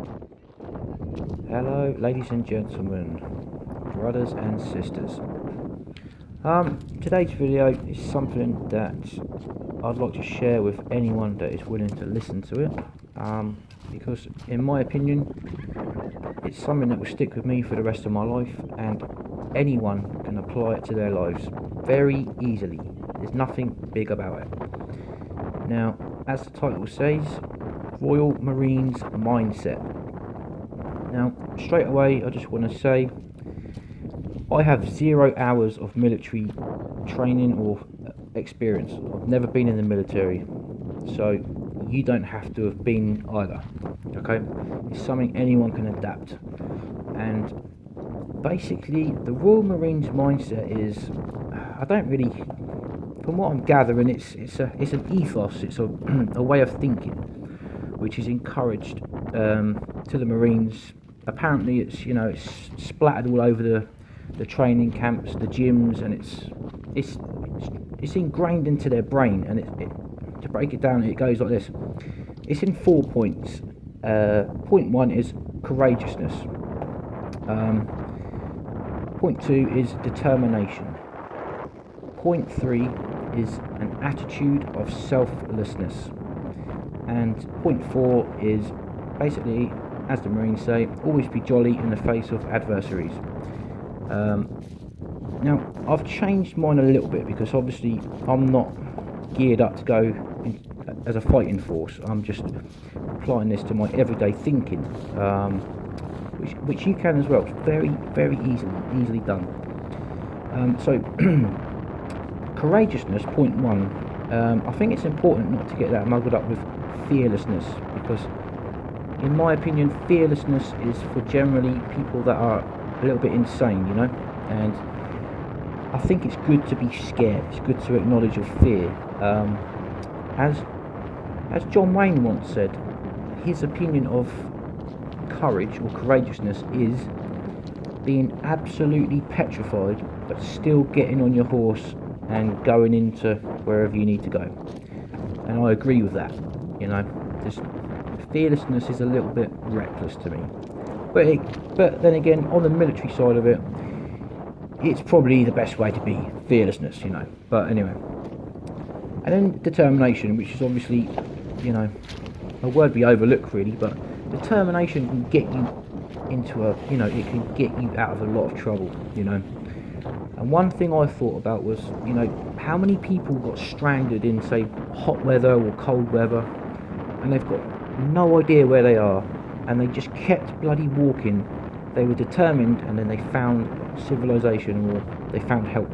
Hello, ladies and gentlemen, brothers and sisters. Today's video is something that I'd like to share with anyone that is willing to listen to it. Because in my opinion, it's something that will stick with me for the rest of my life, and anyone can apply it to their lives very easily. There's nothing big about it. Now, as the title says, Royal Marine's Mindset. Now, straight away, I just want to say, I have 0 hours of military training or experience. I've never been in the military, so you don't have to have been either. Okay, it's something anyone can adapt. And basically, the Royal Marines mindset is, I don't really, from what I'm gathering, it's an ethos. It's a a way of thinking, which is encouraged to the Marines. Apparently, it's splattered all over the training camps, the gyms, and it's ingrained into their brain. And to break it down, it goes like this. It's in 4 points. Point 1 is courageousness. Point 2 is determination. Point 3 is an attitude of selflessness. And point 4 is basically, as the Marines say, always be jolly in the face of adversaries. Now, I've changed mine a little bit because obviously I'm not geared up to go as a fighting force. I'm just applying this to my everyday thinking, which you can as well. It's very, very easily done. So, courageousness, point 1. I think it's important not to get that muddled up with fearlessness, because in my opinion, fearlessness is for generally people that are a little bit insane, and I think it's good to be scared. It's good to acknowledge your fear. As John Wayne once said, his opinion of courage or courageousness is being absolutely petrified but still getting on your horse and going into wherever you need to go. And I agree with that. Just fearlessness is a little bit reckless to me. But then again, on the military side of it, it's probably the best way to be, fearlessness, But anyway. And then determination, which is obviously, a word we overlook really, but determination can get you into it can get you out of a lot of trouble, And one thing I thought about was, how many people got stranded in, say, hot weather or cold weather, and they've got no idea where they are, and they just kept bloody walking. They were determined, and then they found civilization, or they found help,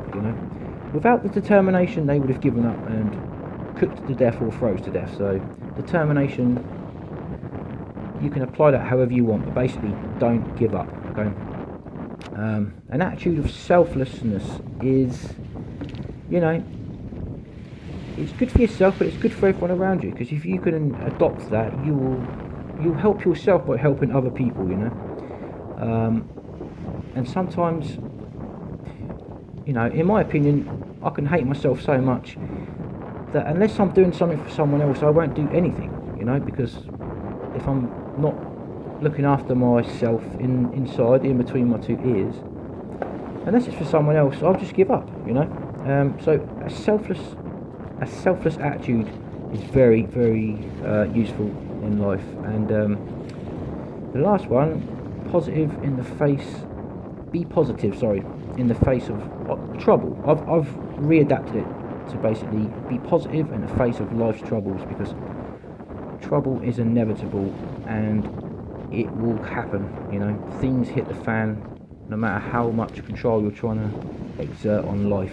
Without the determination, they would have given up and cooked to death or froze to death. So determination, you can apply that however you want, but basically don't give up, okay? An attitude of selflessness is, it's good for yourself, but it's good for everyone around you, because if you can adopt that, you'll help yourself by helping other people, and sometimes, in my opinion, I can hate myself so much that unless I'm doing something for someone else, I won't do anything, because if I'm not looking after myself inside, in between my 2 ears, unless it's for someone else, I'll just give up, So a selfless attitude is very, very useful in life. And the last one, be positive, in the face of trouble. I've readapted it to basically be positive in the face of life's troubles, because trouble is inevitable and it will happen. Things hit the fan no matter how much control you're trying to exert on life.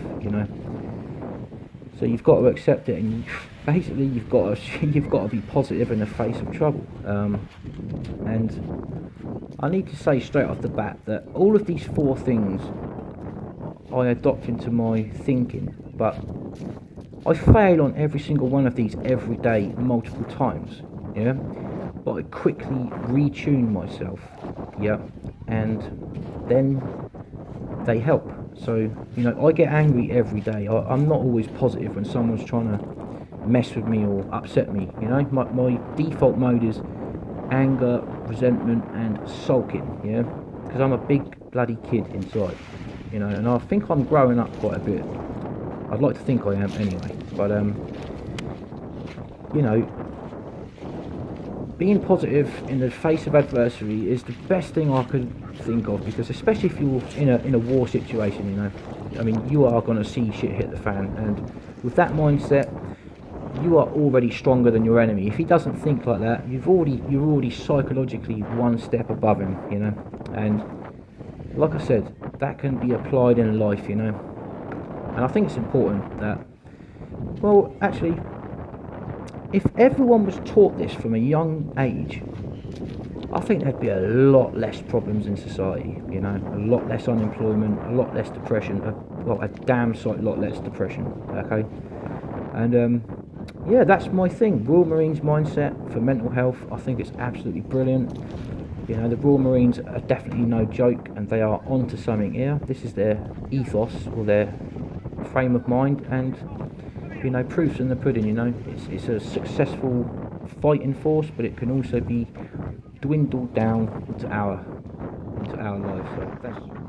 So you've got to accept it, and basically you've got to be positive in the face of trouble. And I need to say straight off the bat that all of these 4 things I adopt into my thinking, but I fail on every single one of these every day, multiple times. But I quickly retune myself, and then they help. So, I get angry every day. I'm not always positive when someone's trying to mess with me or upset me. My default mode is anger, resentment, and sulking. Yeah, because I'm a big bloody kid inside, you know, and I think I'm growing up quite a bit. I'd like to think I am anyway, but you know, being positive in the face of adversity is the best thing I could think of, because especially if you're in a war situation, you know, I mean, you are going to see shit hit the fan, and with that mindset, you are already stronger than your enemy. If he doesn't think like that, you're already psychologically one step above him, you know. And like I said, that can be applied in life, you know. And I think it's important that, well, actually, if everyone was taught this from a young age, I think there'd be a lot less problems in society, you know, a lot less unemployment, a lot less depression, well, a damn sight lot less depression, okay? And yeah, that's my thing. Royal Marines mindset for mental health, I think it's absolutely brilliant. You know, the Royal Marines are definitely no joke, and they are onto something here. This is their ethos, or their frame of mind, and, you know, proof's in the pudding, you know. It's a successful fighting force, but it can also be dwindled down into our lives. So thanks.